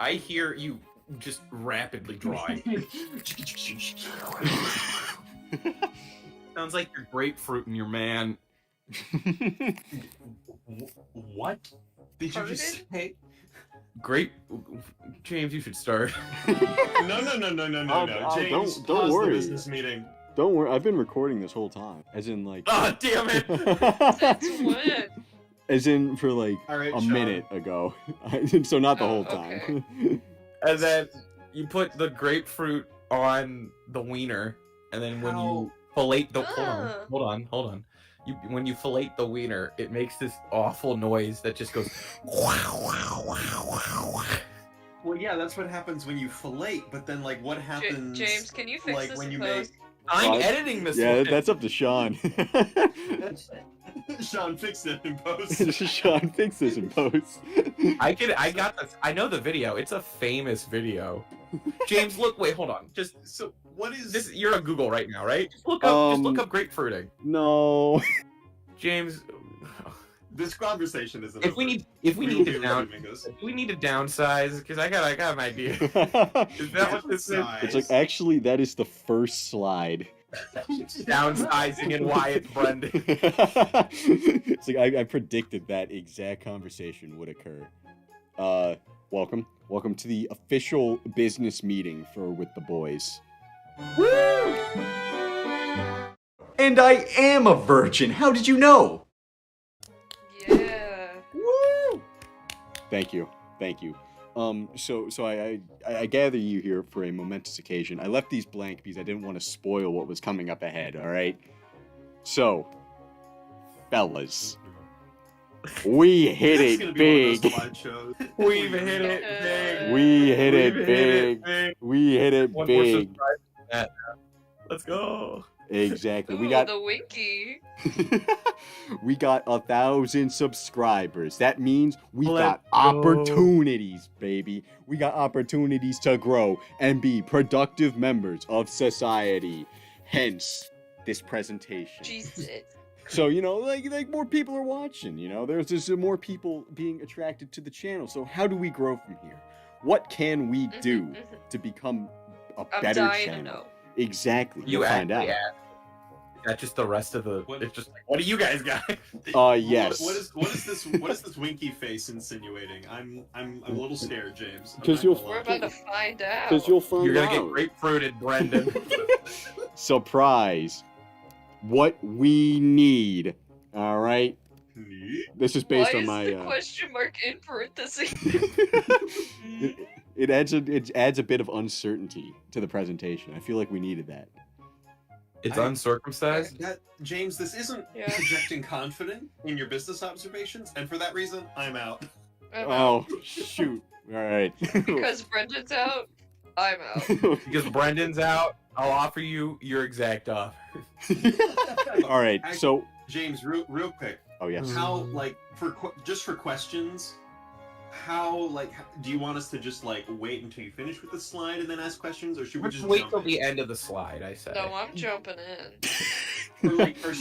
I hear you just rapidly drawing. Sounds like you're grapefruiting your man. What did you just say? James, you should start. No. James, don't pause worry. the business meeting. Don't worry, I've been recording this whole time. As in, like... Oh, damn it! That's what? As in, for, like, All right, a Sean. minute ago. So not the whole okay. time. And then you put the grapefruit on the wiener, and then when you fillet the... Hold on. When you fillet the wiener, it makes this awful noise that just goes... Well, yeah, that's what happens when you fillet, but then, like, what happens... James, can you fix like, this when in you post? I'm What? editing this Yeah, one. that's up to Sean. Sean fixed it in post. Sean, fix this in post. I got this. I know the video. It's a famous video. James, look, wait, hold on. So, what is... This, you're on Google right now, right? Just look up grapefruiting. No. James, This conversation isn't if we over. need We to will be resuming this. downsize, because I got an idea. Is that what this is? It's like, actually, that is the first slide. Downsizing and why it's Brendan. It's like, I predicted that exact conversation would occur. Welcome to the official business meeting for With the Boys. Woo! And I am a virgin. How did you know? Yeah. Woo! Thank you. So I gather you here for a momentous occasion. I left these blank because I didn't want to spoil what was coming up ahead, alright? So, fellas, we hit This is it gonna be one of big. those slideshows. We've hit it big. We hit it We've big. big. We hit it One more big. subscriber than that. Let's go. Exactly. Ooh, We got the winky. we got 1,000 subscribers. That means we got Let's go. opportunities, baby. We got opportunities to grow and be productive members of society. Hence this presentation. Jesus. So, you know, like more people are watching, you know. There's just more people being attracted to the channel. So how do we grow from here? What can we do to become a I'm better dying to channel? know. Exactly. You You'll find out. actually asked. That's just the rest of the. What- It's just like, what do you guys got? Yes. What is this winky face insinuating? I'm a little scared, James. I'm 'Cause not you'll- gonna We're lie. about to find out. Because you'll find You're gonna out. get grapefruited, Brendan. Surprise. What we need. All right. This is based Why on is my. the question mark in parentheses? it adds a bit of uncertainty to the presentation. I feel like we needed that. It's I- uncircumcised. James, this isn't Yeah. projecting confident in your business observations, and for that reason, I'm out. I'm out. Oh shoot! All right. Because Brendan's out, I'm out. Because Brendan's out, I'll offer you your exact offer. All right. So. James, real quick, Oh yes. how like for questions, do you want us to just like wait until you finish with the slide and then ask questions, or should we Let's just wait jump till in? the end of the slide, I say. No, I'm jumping in. Or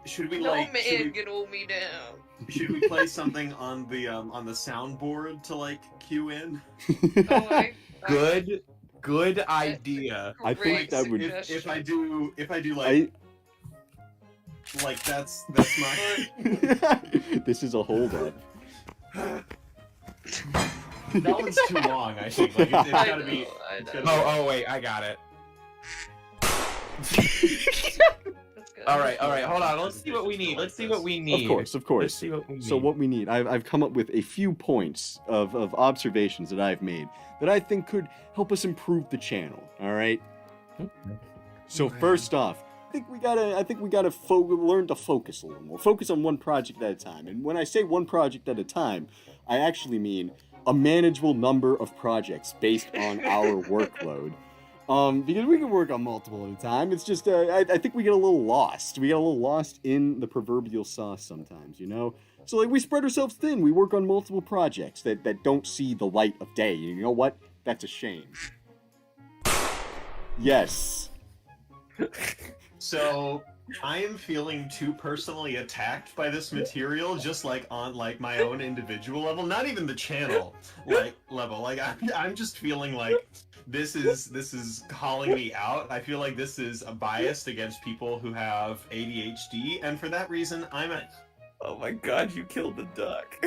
should we No like man can hold me down. should we play something on the soundboard to like cue in? Oh, Good idea. I think Great that would- If I do like I. like that's my This is a holdup. that one's too long. I think like it's I gotta be. know, I it's know. gotta Oh, wait, I got it. That's good. All right, hold on. Let's see what we need. Let's see what we need. Of course. Let's see what we need. So what we need, I've come up with a few points of observations that I've made that I think could help us improve the channel. All right. So first off, I think we gotta learn to focus a little more. Focus on one project at a time. And when I say one project at a time, I actually mean a manageable number of projects based on our workload. Because we can work on multiple at a time. It's just, I think we get a little lost. We get a little lost in the proverbial sauce sometimes, you know? So, like, we spread ourselves thin. We work on multiple projects that don't see the light of day. You know what? That's a shame. Yes. So I am feeling too personally attacked by this material, just like on like my own individual level, not even the channel like level. Like I'm just feeling like this is calling me out. I feel like this is a biased against people who have ADHD, and for that reason, I'm a. Oh my god, you killed the duck.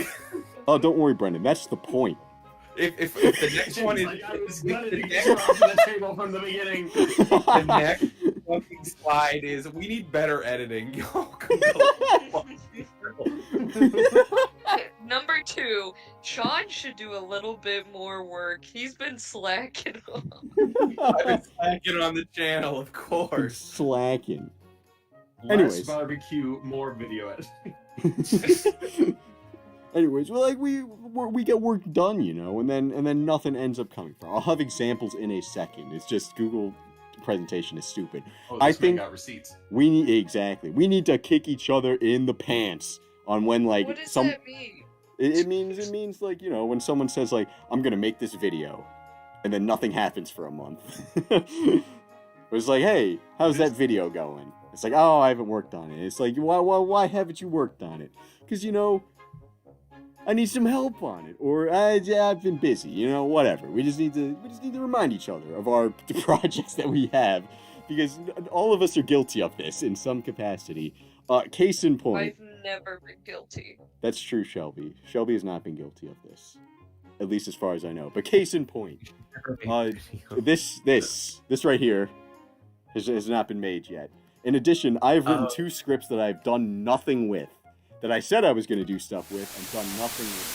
Oh, don't worry, Brendan. That's the point. If the next one is Like, I was ready the to next- get off the table from the beginning. the next fucking slide is we need better editing. Yo, Number 2, Sean should do a little bit more work. He's been slacking off. I've been slacking on the channel, of course. Slacking. Less Anyways. barbecue, more video editing. Anyways, well, like we get work done, you know, and then nothing ends up coming from. I'll have examples in a second. It's just Google presentation is stupid. Oh, I this man think- got receipts. We need to kick each other in the pants on when like What does some. that mean? It means like, you know, when someone says like I'm gonna make this video, and then nothing happens for a month. It's like, hey, how's that video going? It's like, oh, I haven't worked on it. It's like, why haven't you worked on it? Because, you know, I need some help on it, or I've been busy, you know, whatever. We just need to remind each other of our projects that we have, because all of us are guilty of this in some capacity. Case in point. I've never been guilty. That's true, Shelby. Shelby has not been guilty of this, at least as far as I know. But case in point, this right here has not been made yet. In addition, I've written 2 scripts that I've done nothing with, that I said I was going to do stuff with, and done nothing with.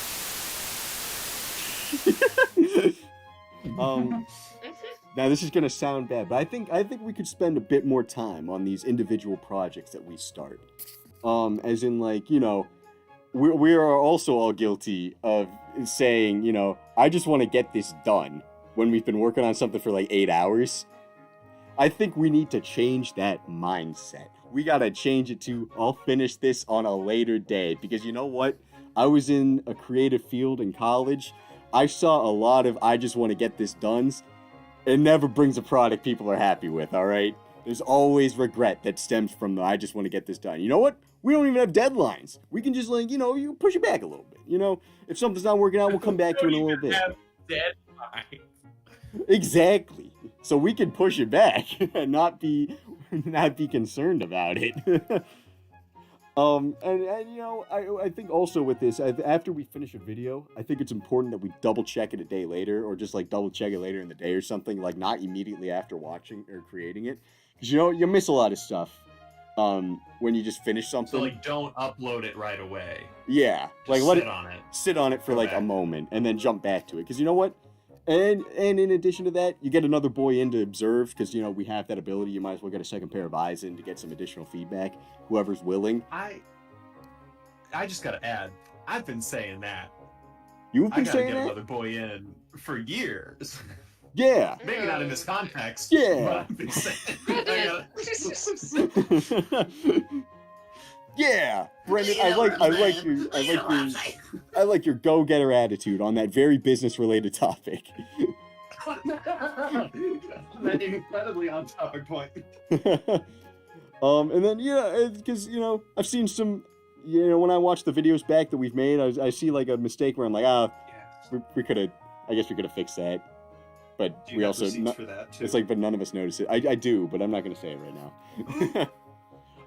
Now this is going to sound bad, but I think we could spend a bit more time on these individual projects that we start. As in, like, you know, we are also all guilty of saying, you know, I just want to get this done when we've been working on something for like 8 hours. I think we need to change that mindset. We gotta change it to, I'll finish this on a later day. Because you know what? I was in a creative field in college. I saw a lot of, I just want to get this done. It never brings a product people are happy with, alright? There's always regret that stems from the, I just want to get this done. You know what? We don't even have deadlines. We can just, like, you know, you push it back a little bit. You know, if something's not working out, we'll come back to it in a little bit. Deadline. Exactly. So we can push it back and not be concerned about it. And you know, I think also with this, after we finish a video, I think it's important that we double check it a day later, or just like double check it later in the day or something, like not immediately after watching or creating it, because you know you miss a lot of stuff when you just finish something. So like, don't upload it right away. Yeah, Just like let sit it on it. sit on it for Go like a back. moment and then jump back to it, because you know what, and in addition to that, you get another boy in to observe, because you know we have that ability. You might as well get a second pair of eyes in to get some additional feedback, whoever's willing. I just gotta add, I've been saying that. You've I been gotta saying get that? another boy in for years. Yeah. Maybe not in this context. Yeah. But I've been saying. I Yeah, Brendan, I like your go-getter attitude on that very business-related topic. gotta... That incredibly on-topic point. And then yeah, because you know I've seen some, you know, when I watch the videos back that we've made, I see like a mistake where I'm like, we could have, I guess we could have fixed that, but Do you we have also receipts for that too? it's like, but none of us notice it. I do, but I'm not gonna say it right now.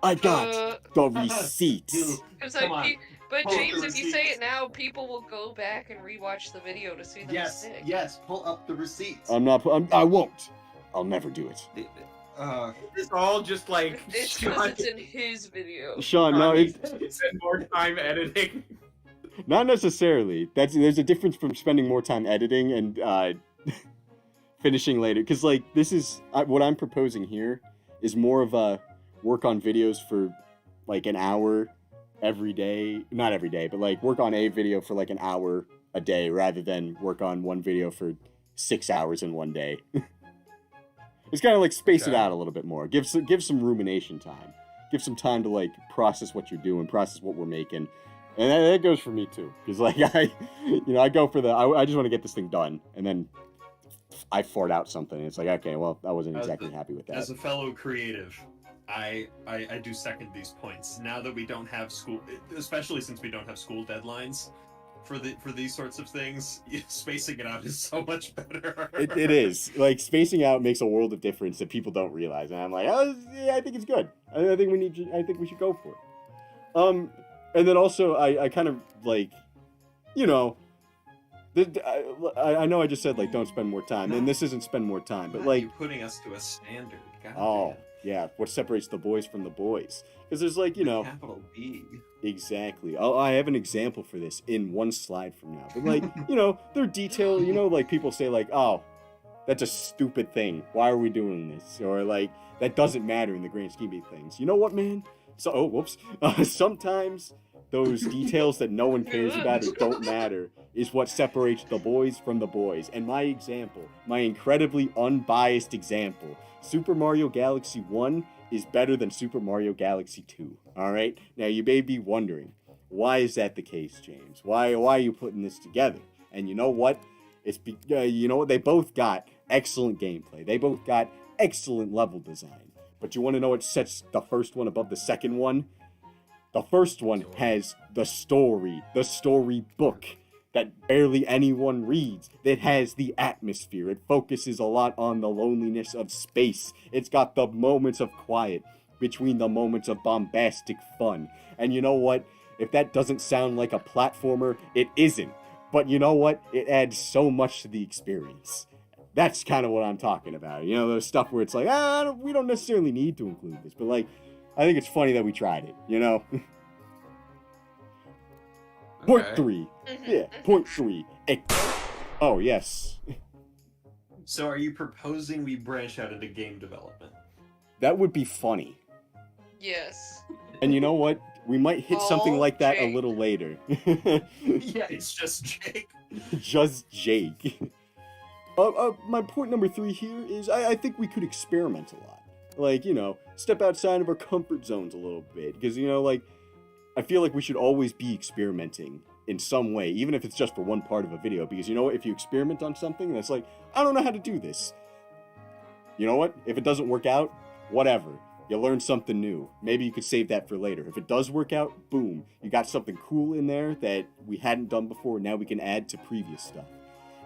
I got the receipts. Because Come on. but Pull up James, the if you say receipts. it now, people will go back and rewatch the video to see the mistake. yes, pull up the receipts. I won't. I'll never do it. It's all just like It's because it's in his video. Sean, no, it's spend more time editing. not necessarily. There's a difference from spending more time editing and finishing later. Because like this is what I'm proposing here is more of a work on videos for like an hour every day. Not every day, but like work on a video for like an hour a day rather than work on one video for 6 hours in one day. It's kind of like space it Okay. out a little bit more. Give some rumination time. Give some time to like process what you're doing, process what we're making. And that goes for me too. Because like I go for I just want to get this thing done. And then I fart out something. And it's like, okay, well, I wasn't As exactly the- happy with that. As a fellow creative, I do second these points. Now that we don't have school, especially since we don't have school deadlines for these sorts of things, spacing it out is so much better. It is. Like, spacing out makes a world of difference that people don't realize. And I'm like, oh, yeah, I think it's good. I think we should go for it. And then also, I kind of, like, you know, I know I just said, like, don't spend more time, and this isn't spend more time, but, like... You're putting us to a standard. God oh, damn. yeah, what separates the boys from the boys. Because there's, like, you know... Capital B. Exactly. Oh, I have an example for this in one slide from now. But, like, you know, they're detailed, you know, like, people say, like, oh, that's a stupid thing. Why are we doing this? Or, like, that doesn't matter in the grand scheme of things. You know what, man? So, oh, whoops. Sometimes those details that no one cares about or don't matter is what separates the boys from the boys. And my example, my incredibly unbiased example, Super Mario Galaxy 1 is better than Super Mario Galaxy 2. All right? Now, you may be wondering, why is that the case, James? Why are you putting this together? And you know what? You know what? They both got excellent gameplay. They both got excellent level design. But you want to know what sets the first one above the second one? The first one has the story book that barely anyone reads. It has the atmosphere. It focuses a lot on the loneliness of space. It's got the moments of quiet between the moments of bombastic fun. And you know what? If that doesn't sound like a platformer, it isn't. But you know what? It adds so much to the experience. That's kind of what I'm talking about. You know, those stuff where it's like, we don't necessarily need to include this. But, like, I think it's funny that we tried it, you know? Point 3. Yeah, point 3. Oh, yes. So are you proposing we branch out into game development? That would be funny. Yes. And you know what? We might hit something like that a Jake. little later. Yeah, it's just Jake. Just Jake. My point number 3 here is I think we could experiment a lot. Like, you know, step outside of our comfort zones a little bit. Because, you know, like, I feel like we should always be experimenting in some way, even if it's just for one part of a video. Because, you know what? If you experiment on something that's like, I don't know how to do this. You know what? If it doesn't work out, whatever. You learn something new. Maybe you could save that for later. If it does work out, boom. You got something cool in there that we hadn't done before. Now we can add to previous stuff.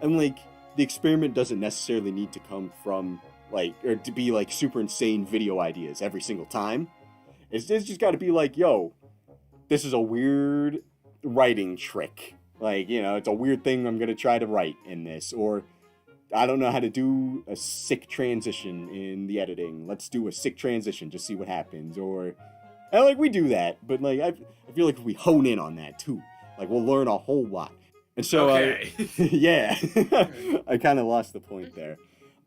And, like, the experiment doesn't necessarily need to come from, like, or to be, like, super insane video ideas every single time. It's just got to be like, yo, this is a weird writing trick. Like, you know, it's a weird thing I'm going to try to write in this. Or, I don't know how to do a sick transition in the editing. Let's do a sick transition, just see what happens. Or, and, like, we do that. But, like, I feel like if we hone in on that, too, like, we'll learn a whole lot. And so, Okay. yeah, I kind of lost the point there.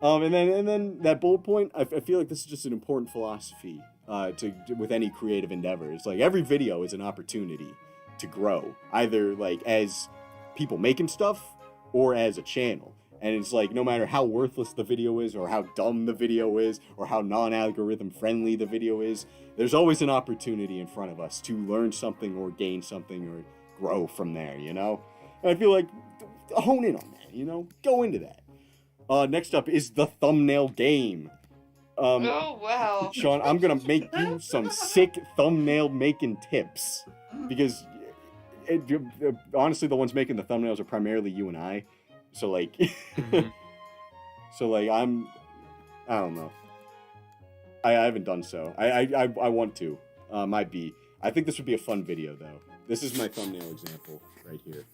And then that bullet point, I feel like this is just an important philosophy with any creative endeavor. It's like every video is an opportunity to grow, either like as people making stuff or as a channel. And it's like no matter how worthless the video is or how dumb the video is or how non-algorithm friendly the video is, there's always an opportunity in front of us to learn something or gain something or grow from there, you know? And I feel like hone in on that, you know? Go into that. Next up is the thumbnail game. Oh, wow. Sean, I'm gonna make you some sick thumbnail making tips because honestly, the ones making the thumbnails are primarily you and I. So like, so like I don't know. I haven't done so. I want to. Might be. I think this would be a fun video though. This is my thumbnail example right here.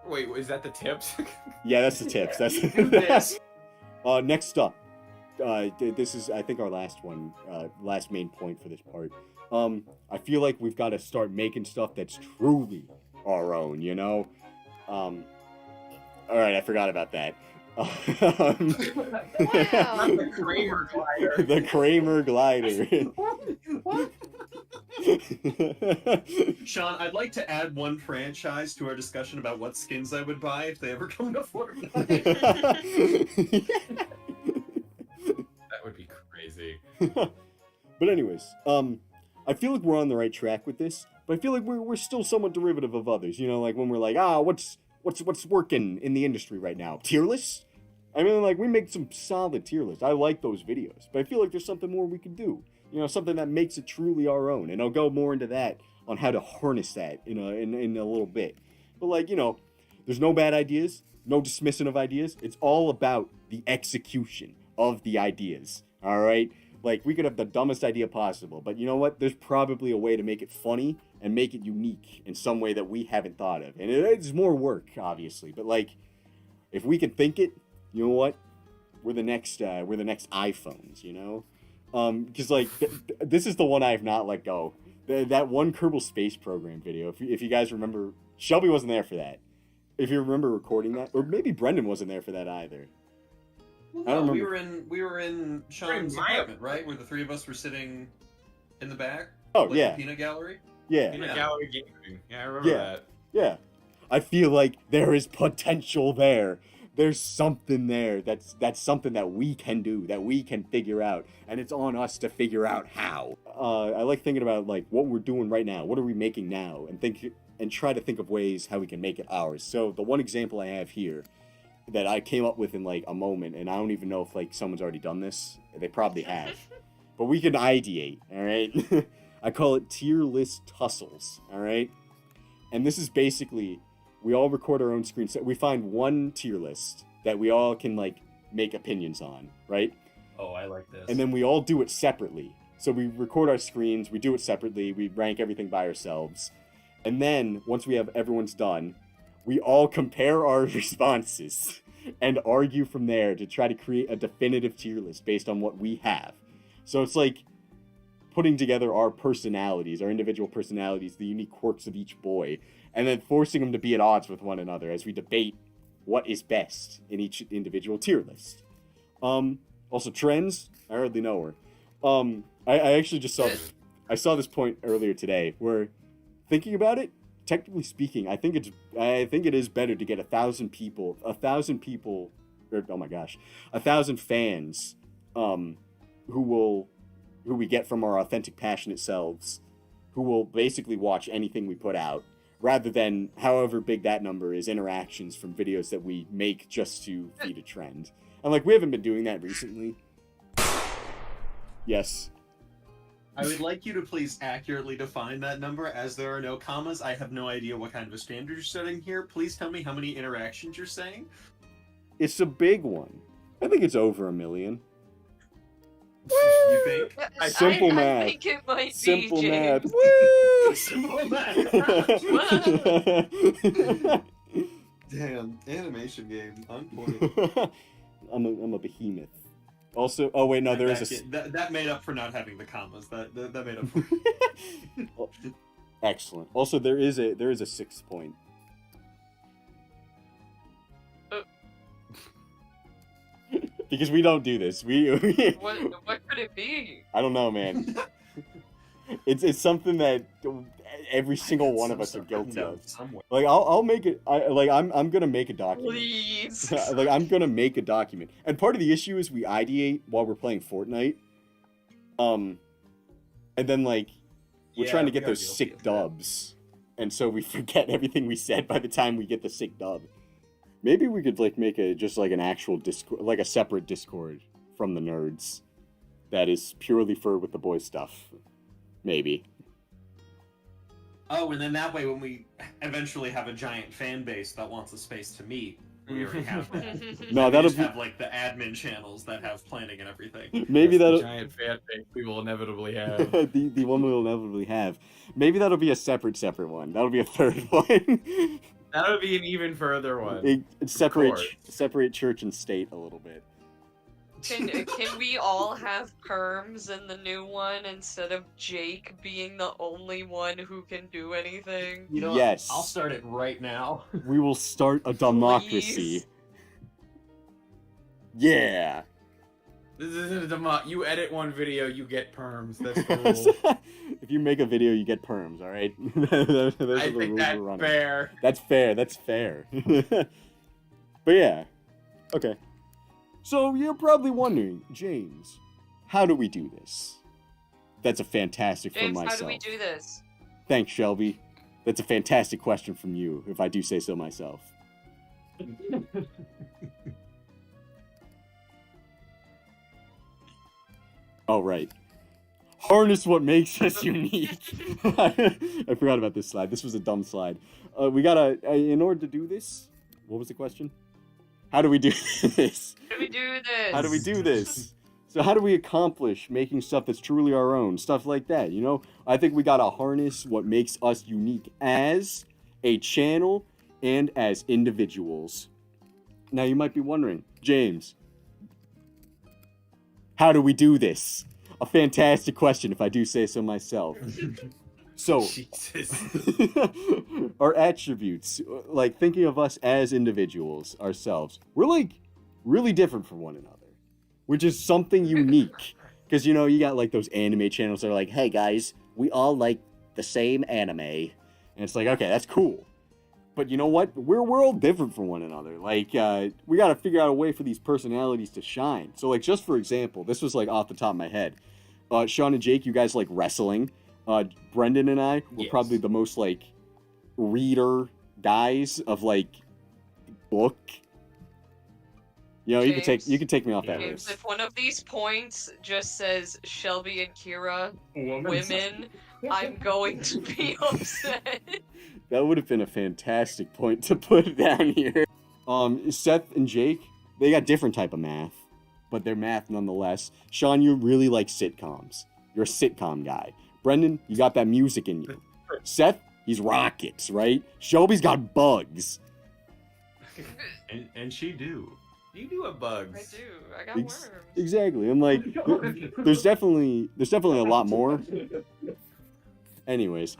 Wait, is that the tips? Yeah, that's the tips. That's This. next up. This is I think our last one, last main point for this part. I feel like we've got to start making stuff that's truly our own, you know? All right, I forgot about that. Wow. The Kramer glider. The Kramer glider. Sean, I'd like to add one franchise to our discussion about what skins I would buy if they ever come to Fortnite. That would be crazy. But anyways, I feel like we're on the right track with this, but I feel like we're still somewhat derivative of others. You know, like when we're like, what's working in the industry right now? Tier lists? I mean, like, we make some solid tier lists. I like those videos, but I feel like there's something more we could do. You know, something that makes it truly our own. And I'll go more into that on how to harness that in a little bit. But, like, you know, there's no bad ideas, no dismissing of ideas. It's all about the execution of the ideas. All right? Like, we could have the dumbest idea possible, but you know what? There's probably a way to make it funny and make it unique in some way that we haven't thought of. And it's more work, obviously, but, like, if we can think it, you know what? We're the next iPhones, you know? Because, like, this is the one I have not let go. That one Kerbal Space Program video, if you guys remember, Shelby wasn't there for that. If you remember recording that, or maybe Brendan wasn't there for that either. Well, I don't no, remember. we were in Sean's my apartment, right? Where the three of us were sitting in the back. Oh, like yeah. The peanut gallery. Yeah. Peanut Yeah. Gallery Gaming. Yeah, I remember Yeah. that. Yeah. I feel like there is potential there. There's something there. That's something that we can do, that we can figure out, and it's on us to figure out how. I like thinking about like what we're doing right now. What are we making now? And try to think of ways how we can make it ours. So the one example I have here that I came up with in like a moment, and I don't even know if like someone's already done this. They probably have. But we can ideate, all right? I call it tier list tussles, all right? And this is basically, we all record our own screen set. We find one tier list that we all can like make opinions on, right? Oh, I like this. And then we all do it separately. So we record our screens, we do it separately, we rank everything by ourselves. And then once we have everyone's done, we all compare our responses and argue from there to try to create a definitive tier list based on what we have. So it's like putting together our personalities, our individual personalities, the unique quirks of each boy, and then forcing them to be at odds with one another as we debate what is best in each individual tier list. Also trends, I hardly know her. I actually just saw this point earlier today where, thinking about it, technically speaking, I think it is better to get 1,000 people, or 1,000 fans, who we get from our authentic, passionate selves, who will basically watch anything we put out, rather than however big that number is interactions from videos that we make just to feed a trend. And like, we haven't been doing that recently. Yes. I would like you to please accurately define that number, as there are no commas. I have no idea what kind of a standard you're setting here. Please tell me how many interactions you're saying. It's a big one. I think it's over 1 million. You think? Simple math. I think it might Simple be, math. James. Woo! Simple math. Damn, animation game on point. I'm a behemoth. Also, oh wait, no, there is a. That made up for not having the commas. That made up for. Excellent. Also, there is a 6th point. Because we don't do this. What could it be? I don't know, man. It's something that every single one of us are guilty of. Somewhere. Like I'll make it. I'm gonna make a document. Please. Like I'm gonna make a document, and part of the issue is we ideate while we're playing Fortnite, and then like we're trying to get those sick dubs, and so we forget everything we said by the time we get the sick dub. Maybe we could like make an actual Discord, like a separate Discord from the nerds, that is purely for with the boys stuff. Maybe. Oh, and then that way, when we eventually have a giant fan base that wants a space to meet, we already have that. No, We that'll just be. have like the admin channels that have planning and everything. Maybe That's the that'll. giant fan base we will inevitably have. the one we'll inevitably have. Maybe that'll be a separate one. That'll be a third one. That would be an even further one. It separate course. separate church and state a little bit. Can we all have perms in the new one instead of Jake being the only one who can do anything? You know, Yes. I'll start it right now. We will start a democracy. Please. Yeah. This isn't a you edit one video, you get perms. That's the rule. If you make a video, you get perms. All right. Those are I the think rules that's we're running. fair. That's fair. That's fair. But yeah. Okay. So you're probably wondering, James, how do we do this? That's a fantastic James, from myself. how do we do this? Thanks, Shelby. That's a fantastic question from you, if I do say so myself. Oh, right. Harness what makes us unique. I forgot about this slide. This was a dumb slide. We gotta, in order to do this, what was the question? How do we do this? How do we do this? How do we do this? So how do we accomplish making stuff that's truly our own? Stuff like that, you know? I think we gotta harness what makes us unique as a channel and as individuals. Now you might be wondering, James, how do we do this? A fantastic question, if I do say so myself. So, Jesus. our attributes, like thinking of us as individuals, ourselves, we're like really different from one another, which is something unique. Because, you know, you got like those anime channels that are like, hey guys, we all like the same anime. And it's like, okay, that's cool. But you know what? We're all different from one another. Like, we got to figure out a way for these personalities to shine. So, like, just for example, this was like off the top of my head. Sean and Jake, you guys like wrestling. Brendan and I were Yes. probably the most like reader guys of like book. You know, you can take me off that James, list. if one of these points just says Shelby and Kira, women, I'm going to be upset. That would have been a fantastic point to put down here. Seth and Jake, they got different type of math, but they're math nonetheless. Sean, you really like sitcoms. You're a sitcom guy. Brendan, you got that music in you. Seth, he's rockets, right? Shelby's got bugs. And she do. You do have bugs. I do. I got worms. Exactly. I'm like, there's definitely a lot more. Anyways,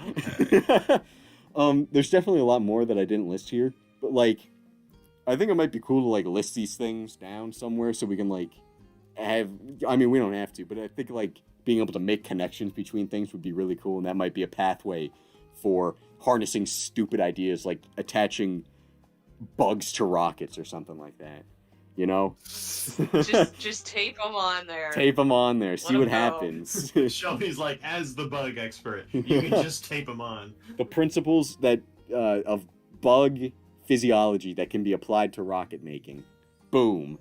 there's definitely a lot more that I didn't list here, but like, I think it might be cool to like list these things down somewhere so we can like have. I mean, we don't have to, but I think like being able to make connections between things would be really cool, and that might be a pathway for harnessing stupid ideas like attaching bugs to rockets or something like that. You know, just tape them on there. tape them on there, see Let what 'em go. happens. Shelby's like, as the bug expert, you can just tape them on. The principles that of bug physiology that can be applied to rocket making. Boom.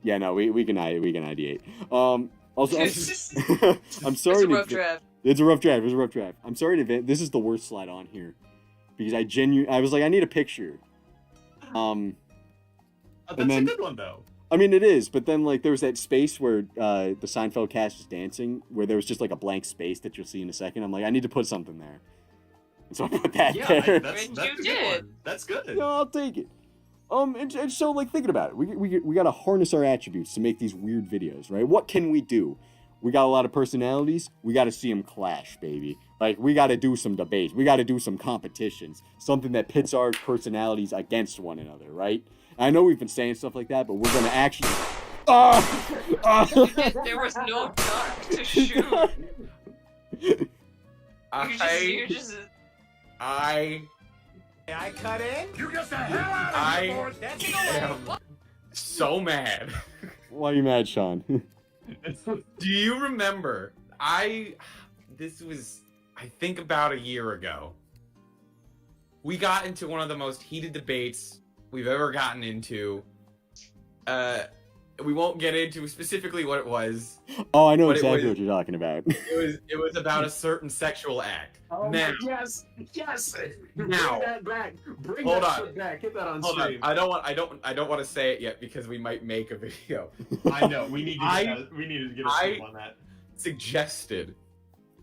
Yeah, no, we can ideate. Also, I'm sorry. It's a rough draft. It's a rough draft. It's a rough draft. I'm sorry in advance. This is the worst slide on here because I was like, I need a picture. That's then- a good one though. I mean, it is, but then like there was that space where the Seinfeld cast was dancing, where there was just like a blank space that you'll see in a second. I'm like, I need to put something there, and so I put that Yeah, there. that's And a you good did. one. That's good. No, I'll take it. And so like thinking about it, we gotta harness our attributes to make these weird videos, right? What can we do? We got a lot of personalities. We gotta see them clash, baby. Like we gotta do some debates. We gotta do some competitions. Something that pits our personalities against one another, right? I know we've been saying stuff like that, but we're gonna actually. There was no duck to shoot. You're just I cut in? You get the hell out of here, That's am so mad. Why are you mad, Sean? Do you remember? This was, I think, about a year ago. We got into one of the most heated debates we've ever gotten into. We won't get into specifically what it was. Oh, I know But it exactly was- what you're talking about. It was about a certain sexual act. Now, yes, yes. Bring Now. that back. Bring Hold that on. shit back. Get that on hold on. stream. I don't want to say it yet because we might make a video. I know. We need to get a I- stream on that. Suggested,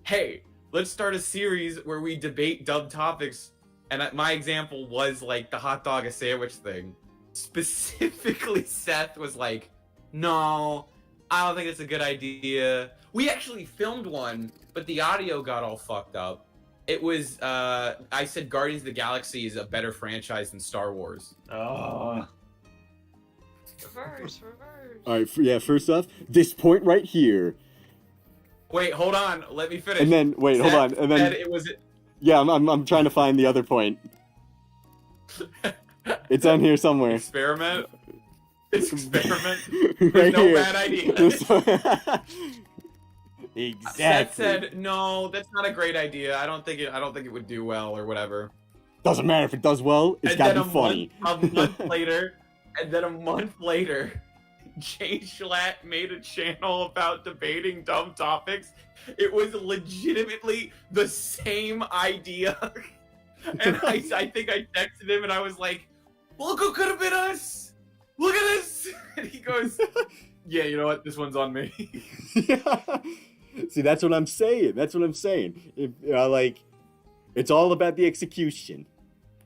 hey, let's start a series where we debate dumb topics, and my example was like the hot dog a sandwich thing. Specifically, Seth was like, no, I don't think it's a good idea. We actually filmed one, but the audio got all fucked up. It was, I said Guardians of the Galaxy is a better franchise than Star Wars. Oh. reverse. All right, yeah. First off, this point right here, Wait, hold on, let me finish. and then wait, hold on, Seth and said then it was yeah, I'm trying to find the other point. It's on here somewhere. experiment. It's experiment. Right no here. bad idea. Exactly. Seth said, "No, that's not a great idea. I don't think it would do well or whatever." Doesn't matter if it does well. It's And gotta then be funny. a month later, Jay Schlatt made a channel about debating dumb topics. It was legitimately the same idea. And I think I texted him and I was like, look who could have been us! Look at this! And he goes, yeah, you know what? This one's on me. See, that's what I'm saying. That's what I'm saying. If, like, it's all about the execution.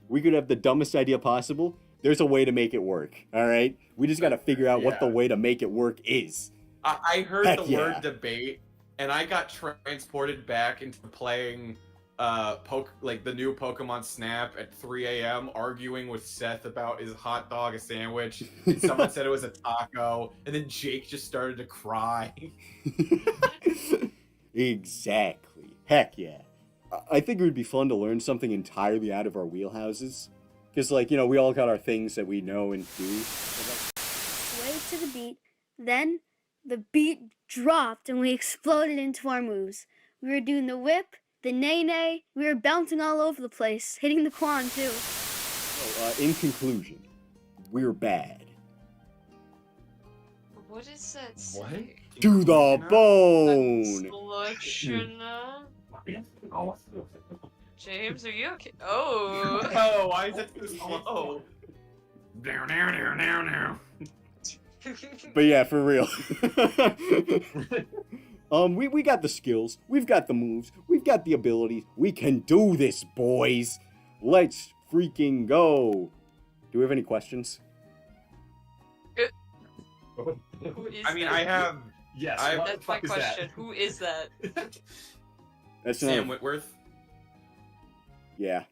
We could have the dumbest idea possible. There's a way to make it work, all right? We just got to figure out what the way to make it work is. I heard Heck the word debate, and I got transported back into playing the new Pokemon Snap at 3 a.m. arguing with Seth about is hot dog a sandwich, and someone said it was a taco, and then Jake just started to cry. Exactly. Heck yeah. I think it would be fun to learn something entirely out of our wheelhouses. Because, like, you know, we all got our things that we know and do. Swayed to the beat, then the beat dropped and we exploded into our moves. We were doing the whip, the nay-nay, we were bouncing all over the place, hitting the quan too. So, in conclusion, we're bad. What is that? What? Say? To the bone! Selection. James, are you okay? Oh. Oh, why is it so slow? Now. But yeah, for real. We got the skills, we've got the moves, we've got the abilities. We can do this, boys. Let's freaking go. Do we have any questions? Who is I mean, that? I have Yes. I- what the That's my fuck is question. that? Who is that? That's Sam not. Whitworth. Yeah.